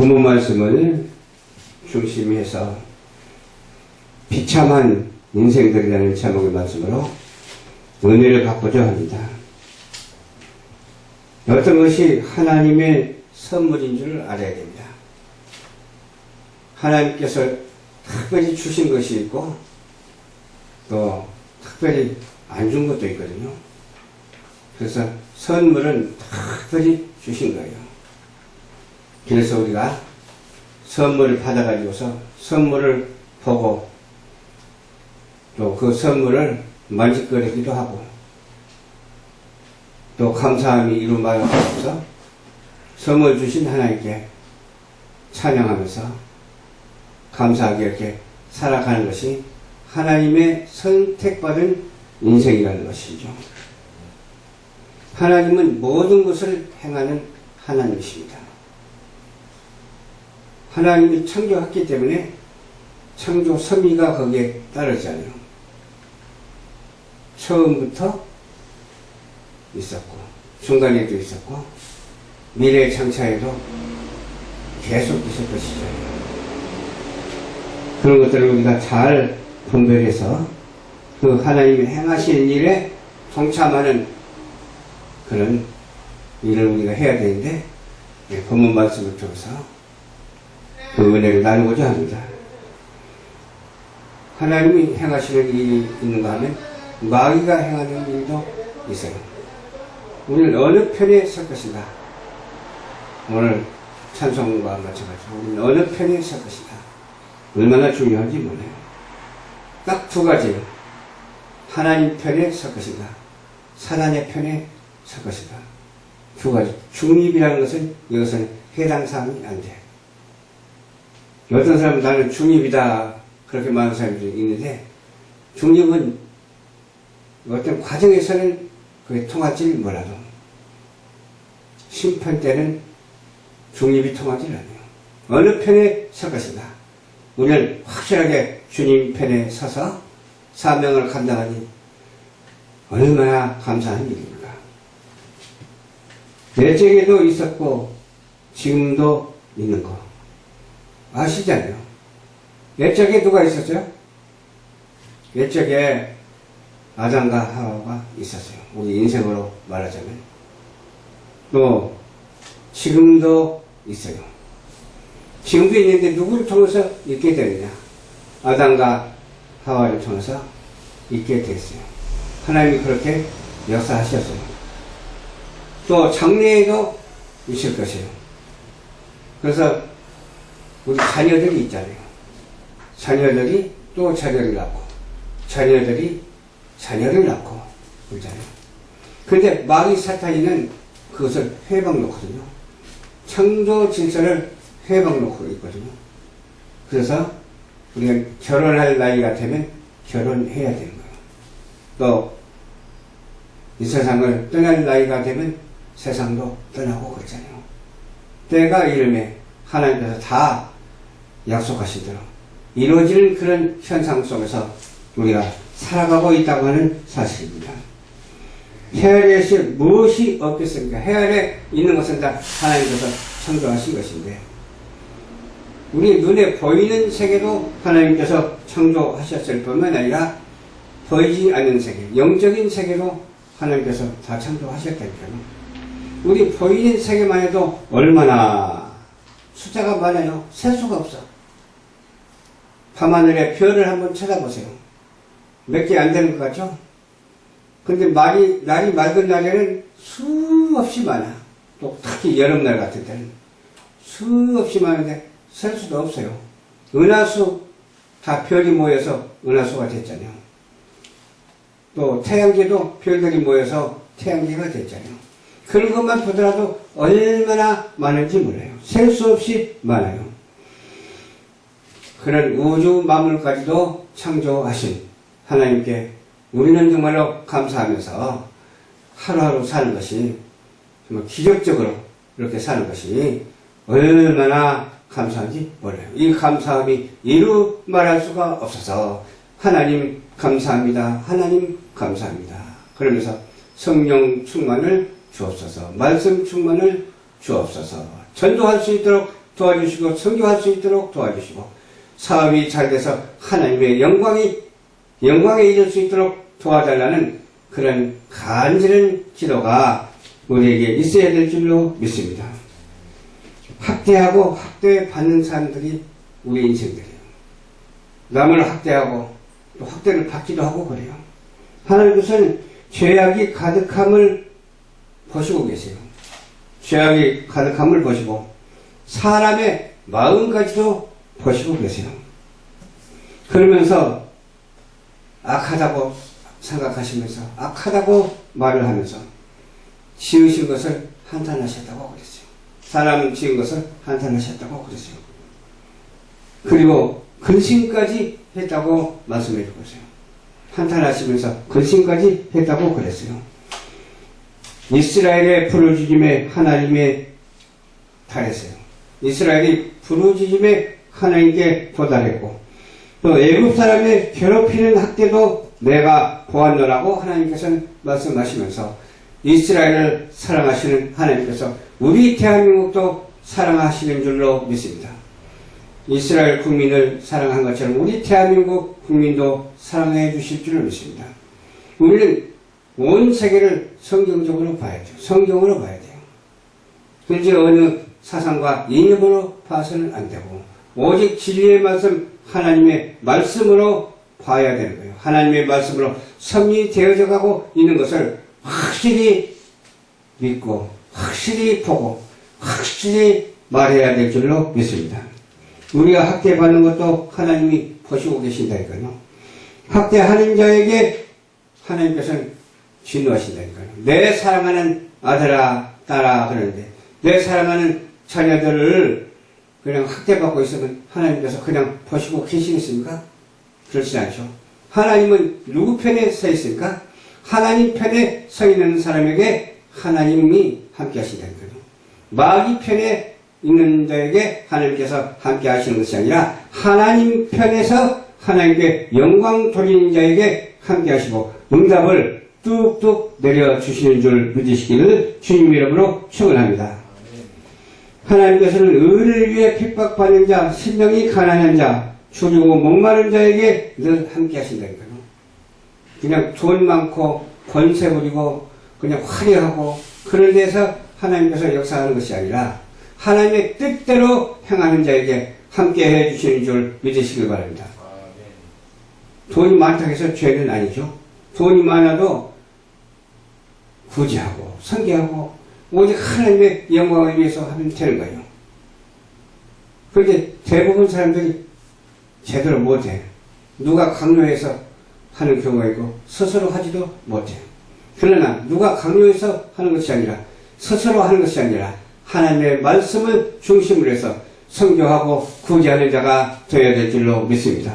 본문 말씀을 중심히 해서 비참한 인생들이라는 제목의 말씀으로 은혜를 갖고자 합니다. 어떤 것이 하나님의 선물인 줄 알아야 됩니다. 하나님께서 특별히 주신 것이 있고 또 특별히 안 준 것도 있거든요. 그래서 선물은 특별히 주신 거예요. 그래서 우리가 선물을 받아가지고서 선물을 보고 또 그 선물을 만짓거리기도 하고 또 감사함이 이루어져서 선물 주신 하나님께 찬양하면서 감사하게 이렇게 살아가는 것이 하나님의 선택받은 인생이라는 것이죠. 하나님은 모든 것을 행하는 하나님이십니다. 하나님이 창조했기 때문에 창조 섭리가 거기에 따르잖아요. 처음부터 있었고 중간에도 있었고 미래 장차에도 계속 있을 것이죠. 그런 것들을 우리가 잘 분별해서 그 하나님이 행하시는 일에 동참하는 그런 일을 우리가 해야 되는데 본문 말씀을 통해서 그 은혜를 나누고자 합니다. 하나님이 행하시는 일이 있는가 하면 마귀가 행하는 일도 있어요. 우리는 어느 편에 설 것인가? 오늘 찬송과 마찬가지로 우리는 어느 편에 설 것인가? 얼마나 중요한지 몰라요. 딱 두 가지. 하나님 편에 설 것인가? 사단의 편에 설 것인가? 두 가지. 중립이라는 것은 이것은 해당 사항이 안 돼. 어떤 사람은 나는 중립이다. 그렇게 많은 사람들이 있는데 중립은 어떤 과정에서는 그게 통할지 몰라도 심판 때는 중립이 통하지 않아요. 어느 편에 설 것인가? 우리는 확실하게 주님 편에 서서 사명을 감당하니 얼마나 감사한 일입니까? 옛적에도 있었고 지금도 있는 거 아시잖아요. 옛적에 누가 있었죠? 옛적에 아담과 하와가 있었어요. 우리 인생으로 말하자면. 또 지금도 있어요. 지금도 있는데 누구를 통해서 있게 되느냐? 아담과 하와를 통해서 있게 됐어요. 하나님이 그렇게 역사하셨어요. 또 장래에도 있을 것이에요. 그래서 우리 자녀들이 있잖아요. 자녀들이 또 자녀를 낳고 자녀들이 자녀를 낳고 그러잖아요. 그런데 마귀 사탄이는 그것을 회방 놓거든요. 창조 질서를 회방 놓고 있거든요. 그래서 우리가 결혼할 나이가 되면 결혼해야 되는 거예요. 또 이 세상을 떠날 나이가 되면 세상도 떠나고 그러잖아요. 때가 이름에 하나님께서 다 약속하신 대로 이루어지는 그런 현상 속에서 우리가 살아가고 있다고 하는 사실입니다. 해아래에 무엇이 없겠습니까? 해아래 있는 것은 다 하나님께서 창조하신 것인데 우리 눈에 보이는 세계도 하나님께서 창조하셨을 뿐만 아니라 보이지 않는 세계, 영적인 세계도 하나님께서 다 창조하셨다니까요. 우리 보이는 세계만 해도 얼마나 숫자가 많아요. 셀 수가 없어. 밤하늘의 별을 한번 찾아보세요. 몇 개 안 되는 것 같죠? 근데 날이 맑은 날에는 수없이 많아. 또 특히 여름날 같은 때는 수없이 많은데 셀 수도 없어요. 은하수 다 별이 모여서 은하수가 됐잖아요. 또 태양계도 별들이 모여서 태양계가 됐잖아요. 그런 것만 보더라도 얼마나 많은지 몰라요. 셀 수 없이 많아요. 그런 우주 만물까지도 창조하신 하나님께 우리는 정말로 감사하면서 하루하루 사는 것이 정말 기적적으로 이렇게 사는 것이 얼마나 감사한지 몰라요. 이 감사함이 이루 말할 수가 없어서 하나님 감사합니다. 하나님 감사합니다. 그러면서 성령 충만을 주옵소서. 말씀 충만을 주옵소서. 전도할 수 있도록 도와주시고 성교할 수 있도록 도와주시고 사업이 잘 돼서 하나님의 영광에 이를 수 있도록 도와달라는 그런 간절한 기도가 우리에게 있어야 될 줄로 믿습니다. 학대하고 학대받는 사람들이 우리 인생들이에요. 남을 학대하고 또 학대를 받기도 하고 그래요. 하나님께서는 죄악이 가득함을 보시고 계세요. 죄악이 가득함을 보시고 사람의 마음까지도 보시고 계세요. 그러면서 악하다고 생각하시면서 악하다고 말을 하면서 지으신 것을 한탄하셨다고 그랬어요. 사람 지은 것을 한탄하셨다고 그랬어요. 그리고 근심까지 했다고 말씀해 주셨어요. 한탄하시면서 근심까지 했다고 그랬어요. 이스라엘의 부르짖음에 하나님에 달했어요. 이스라엘이 부르짖음에 하나님께 도달했고 또 애굽 사람의 괴롭히는 학대도 내가 보았노라고 하나님께서는 말씀하시면서 이스라엘을 사랑하시는 하나님께서 우리 대한민국도 사랑하시는 줄로 믿습니다. 이스라엘 국민을 사랑한 것처럼 우리 대한민국 국민도 사랑해 주실 줄로 믿습니다. 우리는 온 세계를 성경적으로 봐야 돼요. 성경으로 봐야 돼요. 그렇지 어느 사상과 이념으로 봐서는 안 되고 오직 진리의 말씀 하나님의 말씀으로 봐야 되는 거예요. 하나님의 말씀으로 성립이 되어져 가고 있는 것을 확실히 믿고 확실히 보고 확실히 말해야 될 줄로 믿습니다. 우리가 학대받는 것도 하나님이 보시고 계신다니까요. 학대하는 자에게 하나님께서는 진노하신다니까요. 내 사랑하는 아들아 딸아 그러는데 내 사랑하는 자녀들을 그냥 학대받고 있으면 하나님께서 그냥 보시고 계시겠습니까? 그렇지 않죠. 하나님은 누구 편에 서 있습니까? 하나님 편에 서 있는 사람에게 하나님이 함께 하신다니까요. 마귀 편에 있는 자에게 하나님께서 함께 하시는 것이 아니라 하나님 편에서 하나님께 영광 돌리는 자에게 함께 하시고 응답을 뚝뚝 내려주시는 줄 믿으시기를 주님 이름으로 축원합니다. 하나님께서는 의를 위해 핍박받는 자, 심령이 가난한 자, 줄이고 목마른 자에게 늘 함께 하신다니까요. 그냥 돈 많고 권세 부리고 그냥 화려하고 그런 데서 하나님께서 역사하는 것이 아니라 하나님의 뜻대로 행하는 자에게 함께 해주시는 줄 믿으시길 바랍니다. 돈이 많다고 해서 죄는 아니죠. 돈이 많아도 구제하고 선교하고 오직 하나님의 영광을 위해서 하면 되는 거예요. 그런데 대부분 사람들이 제대로 못해. 누가 강요해서 하는 경우가 있고 스스로 하지도 못해. 그러나 누가 강요해서 하는 것이 아니라 스스로 하는 것이 아니라 하나님의 말씀을 중심으로 해서 선교하고 구제하는 자가 되어야 될 줄로 믿습니다.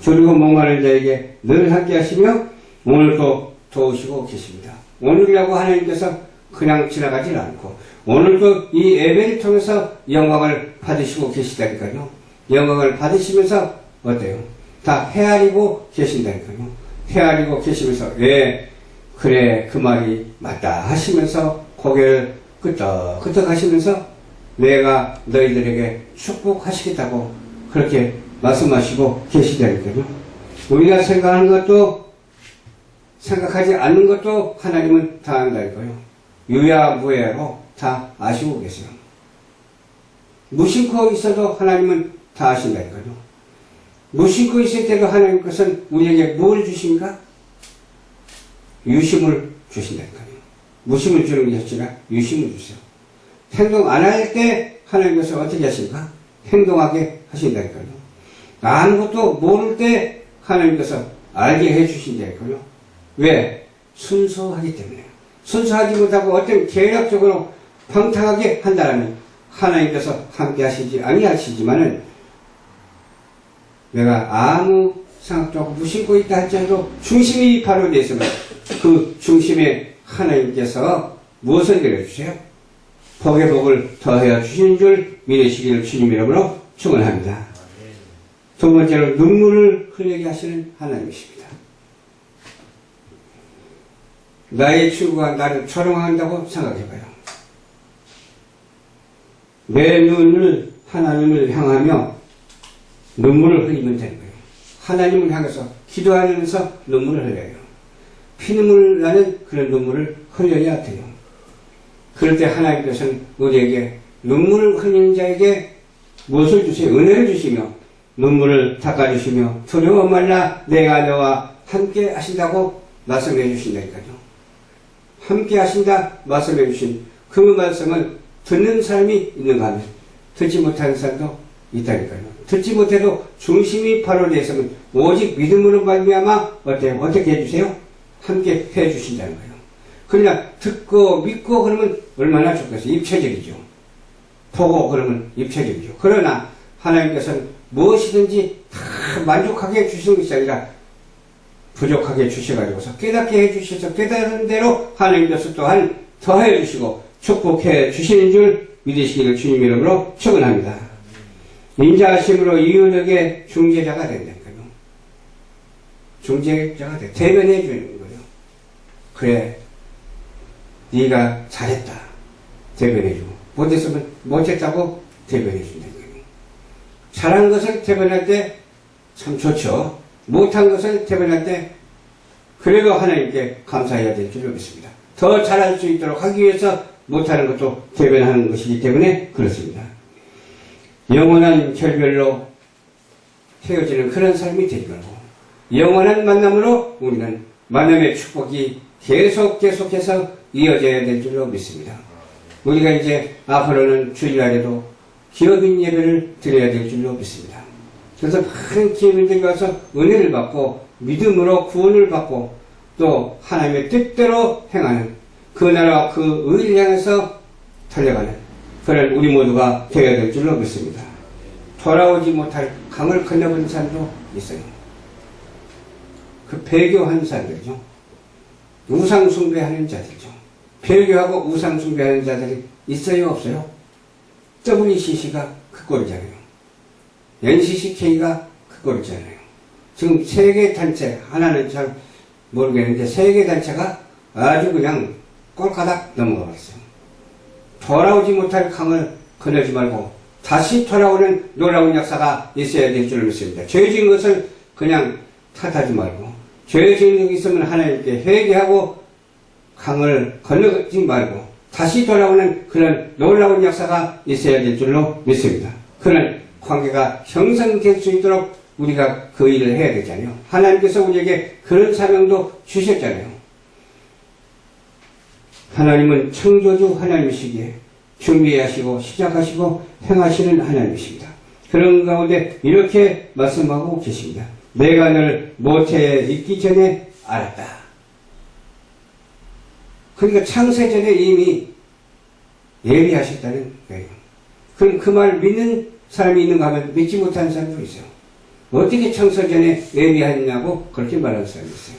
줄이고 목마른 자에게 늘 함께 하시며 오늘도 도우시고 계십니다. 오늘이라고 하나님께서 그냥 지나가지 않고 오늘도 이 예배를 통해서 영광을 받으시고 계시다니까요. 영광을 받으시면서 어때요? 다 헤아리고 계신다니까요. 헤아리고 계시면서 그래 그 말이 맞다 하시면서 고개를 끄덕끄덕 하시면서 내가 너희들에게 축복하시겠다고 그렇게 말씀하시고 계시다니까요. 우리가 생각하는 것도 생각하지 않는 것도 하나님은 다 안다니까요. 유야무야로 다 아시고 계세요. 무심코 있어도 하나님은 다 아신다니까요. 무심코 있을 때도 하나님께서는 우리에게 뭘 주십니까? 유심을 주신다니까요. 무심을 주는 게 아니라 유심을 주세요. 행동 안 할 때 하나님께서 어떻게 하십니까? 행동하게 하신다니까요. 아무것도 모를 때 하나님께서 알게 해주신다니까요. 왜? 순수하기 때문에요. 순수하지 못하고 어떤 계략적으로 방탕하게 한다면 하나님께서 함께 하시지 아니하시지만은 내가 아무 생각도 없고 무심코 있다 할지라도 중심이 바로 되어 있으면 그 중심에 하나님께서 무엇을 내려주세요? 복의 복을 더하여 주시는 줄 믿으시기를 주님 이름으로 축원합니다. 두 번째로 눈물을 흘리게 하시는 하나님이십니다. 나의 친구가 나를 조롱한다고 생각해봐요. 내 눈을 하나님을 향하며 눈물을 흘리면 되는 거예요. 하나님을 향해서 기도하면서 눈물을 흘려요. 피눈물 나는 그런 눈물을 흘려야 돼요. 그럴 때 하나님께서는 우리에게 눈물을 흘리는 자에게 무엇을 주세요? 은혜를 주시며 눈물을 닦아주시며 두려워 말라 내가 너와 함께 하신다고 말씀해 주신다니까요. 함께 하신다 말씀해 주신 그 말씀을 듣는 사람이 있는가 하면 듣지 못하는 사람도 있다니까요. 듣지 못해도 중심이 바로 내 있으면 오직 믿음으로 말미암아 어때요? 어떻게 해주세요? 함께 해주신다는 거예요. 그러나 듣고 믿고 그러면 얼마나 좋겠어요? 입체적이죠. 보고 그러면 입체적이죠. 그러나 하나님께서는 무엇이든지 다 만족하게 해주시는 것이 아니라 부족하게 주셔가지고서 깨닫게 해주셔서 깨달은 대로 하나님께서 또한 더해 주시고 축복해 주시는 줄 믿으시기를 주님 이름으로 축원합니다. 인자하심으로 이웃에게 중재자가 된다니까요. 중재자가 돼. 대변해 주는 거예요. 그래, 네가 잘했다. 대변해 주고 못했으면 못했다고 대변해 준다니까요. 잘한 것을 대변할 때 참 좋죠. 못한 것을 대변할 때 그래도 하나님께 감사해야 될 줄 믿습니다. 더 잘할 수 있도록 하기 위해서 못하는 것도 대변하는 것이기 때문에 그렇습니다. 영원한 결별로 헤어지는 그런 삶이 되지 말고 영원한 만남으로 우리는 만남의 축복이 계속해서 이어져야 될 줄로 믿습니다. 우리가 이제 앞으로는 주일날에도 기업인 예배를 드려야 될 줄로 믿습니다. 그래서 많은 기업인들이 와서 은혜를 받고 믿음으로 구원을 받고 또 하나님의 뜻대로 행하는 그 나라와 그 의를 향해서 달려가는 그런 우리 모두가 되어야 될 줄로 믿습니다. 돌아오지 못할 강을 건너본 사람도 있어요. 그 배교한 사람들이죠. 우상 숭배하는 자들이죠. 배교하고 우상 숭배하는 자들이 있어요, 없어요? WCC가 그 꼴이잖아요. NCCK가 그 꼴이잖아요. 지금 세계 단체, 하나는 잘 모르겠는데 세계 단체가 아주 그냥 꼴가닥 넘어가 버렸어요. 돌아오지 못할 강을 건너지 말고 다시 돌아오는 놀라운 역사가 있어야 될 줄 믿습니다. 죄 지은 것을 그냥 탓하지 말고 죄 지은 것이 있으면 하나님께 회개하고 강을 건너지 말고 다시 돌아오는 그런 놀라운 역사가 있어야 될 줄로 믿습니다. 그런 관계가 형성될 수 있도록 우리가 그 일을 해야 되잖아요. 하나님께서 우리에게 그런 사명도 주셨잖아요. 하나님은 창조주 하나님이시기에 준비하시고 시작하시고 행하시는 하나님이십니다. 그런 가운데 이렇게 말씀하고 계십니다. 내가 너를 모태에 있기 전에 알았다. 그러니까 창세전에 이미 예비하셨다는 거예요. 그럼 그 말 믿는 사람이 있는가 하면 믿지 못하는 사람도 있어요. 어떻게 창세전에 예비하냐고 그렇게 말하는 사람이 있어요.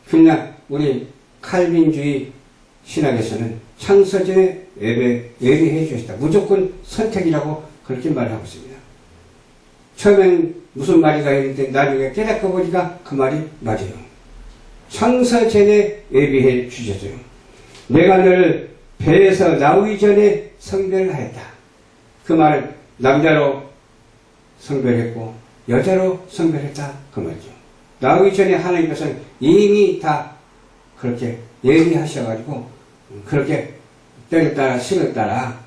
그러나 우리 칼빈주의 신학에서는 창세전에 예비해 주셨다. 무조건 선택이라고 그렇게 말하고 있습니다. 처음엔 무슨 말이가 했는데 나중에 깨닫고 보니까 그 말이 맞아요. 창세전에 예비해 주셨어요. 내가 너를 배에서 나오기 전에 성별하였다. 그 말은 남자로 성별했고 여자로 성별했다. 그 말이죠. 나오기 전에 하나님께서는 이미 다 그렇게 예비하셔가지고 그렇게 때를 따라 시를 따라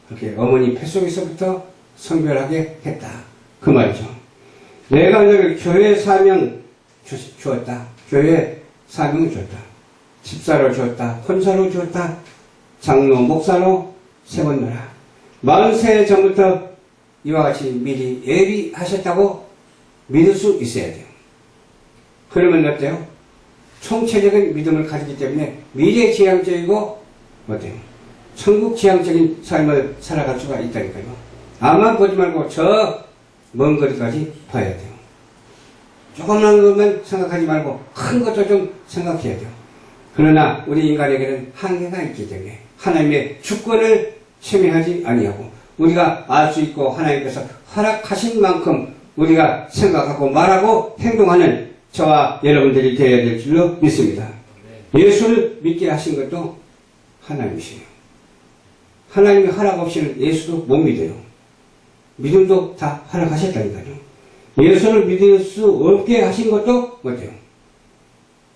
그렇게 어머니 뱃속에서부터 성별하게 했다. 그 말이죠. 내가 너를 교회 사명 주었다. 교회 사명을 주었다. 집사로 주었다. 권사로 주었다. 장로, 목사로 세웠노라. 40세 전부터 이와 같이 미리 예비하셨다고 믿을 수 있어야 돼요. 그러면 어때요? 총체적인 믿음을 가지기 때문에 미래지향적이고 어때요? 천국지향적인 삶을 살아갈 수가 있다니까요. 아마 보지 말고 저 먼 거리까지 봐야 돼요. 조그만 것만 생각하지 말고 큰 것도 좀 생각해야 돼요. 그러나 우리 인간에게는 한계가 있기 때문에 하나님의 주권을 침해하지 아니하고 우리가 알 수 있고 하나님께서 허락하신 만큼 우리가 생각하고 말하고 행동하는 저와 여러분들이 되어야 될 줄로 믿습니다. 예수를 믿게 하신 것도 하나님이시에요. 하나님의 허락 없이는 예수도 못 믿어요. 믿음도 다 허락하셨다니까요. 예수를 믿을 수 없게 하신 것도 어때요?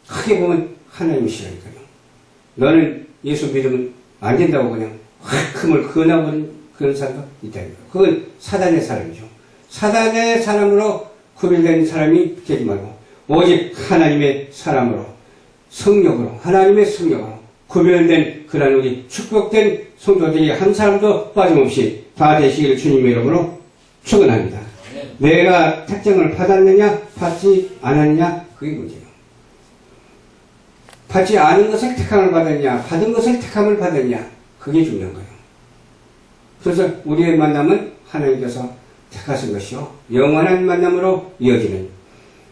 크게 보면 하나님이시라니까요. 너는 예수 믿으면 안 된다고 그냥 확 금을 그어나버린 그런 사람도 있다니까요. 그건 사단의 사람이죠. 사단의 사람으로 구별된 사람이 되지 말고 오직 하나님의 사람으로 성령으로 하나님의 성령으로 구별된 그런 우리 축복된 성도들이 한 사람도 빠짐없이 다 되시기를 주님의 이름으로 축원합니다. 내가 택정을 받았느냐 받지 않았느냐 그게 문제예요. 받지 않은 것을 택함을 받았냐 받은 것을 택함을 받았냐 그게 중요한 거예요. 그래서 우리의 만남은 하나님께서 택하신 것이요 영원한 만남으로 이어지는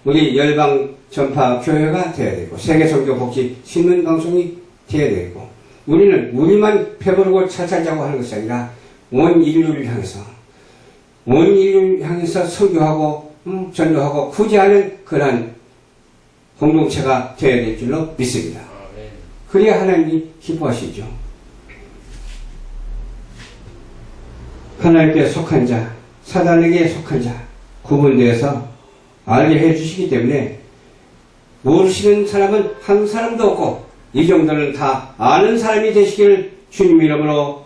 우리 열방 전파 교회가 되어야 되고 세계 선교 복지 신문 방송이 되어야 되고 우리는 우리만 배부르고 찰찰 자고 하는 것이 아니라 온 인류를 향해서 선교하고 전도하고 구제하는 그러한 공동체가 되어야 될 줄로 믿습니다. 그래야 하나님이 기뻐하시죠. 하나님께 속한 자, 사단에게 속한 자 구분되어서 알게 해주시기 때문에 모르시는 사람은 한 사람도 없고 이 정도는 다 아는 사람이 되시기를 주님 이름으로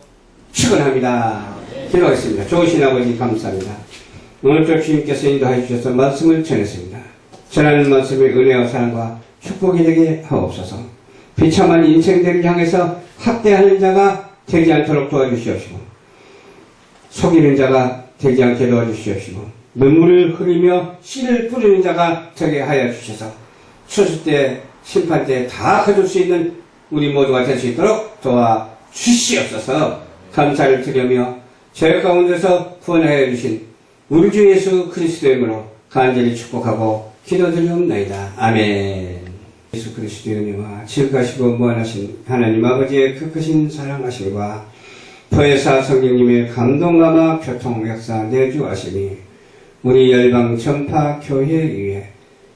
축원합니다. 기도하겠습니다. 좋으신 아버지 감사합니다. 오늘도 주님께서 인도하여 주셔서 말씀을 전했습니다. 전하는 말씀의 은혜와 사랑과 축복이 되게 하옵소서. 비참한 인생들을 향해서 학대하는 자가 되지 않도록 도와주시옵시고 속이는 자가 되지 않게 도와주시옵시고 눈물을 흘리며 씨를 뿌리는 자가 되게 하여 주셔서 추수 때 심판 때 다 거둘 수 있는 우리 모두가 될 수 있도록 도와주시옵소서. 감사를 드리며 죄 가운데서 구원하여 주신 우리 주 예수 그리스도의 이름으로 간절히 축복하고 기도드리옵나이다. 아멘. 예수 그리스도의 은혜와 지극하시고 무한하신 하나님 아버지의 그 크신 사랑하심과 보혜사 성령님의 감동감화 교통 역사 내주하시니 우리 열방 전파 교회 위에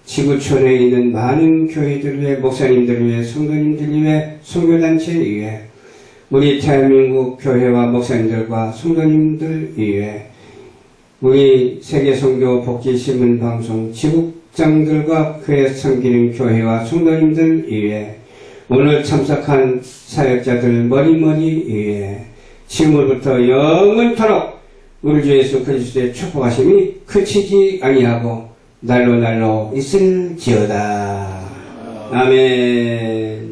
지구촌에 있는 많은 교회들 위해 목사님들 위해 성도님들 위해 선교단체 위해 우리 대한민국 교회와 목사님들과 성도님들 위해 우리 세계선교 복지신문방송 지국장들과 그에 섬기는 교회와 성도님들 위해 오늘 참석한 사역자들 머리머리 위해 지금부터 영원토록 우리 주 예수 그리스도의 축복하심이 그치지 아니하고 날로 날로 있을지어다. 아멘.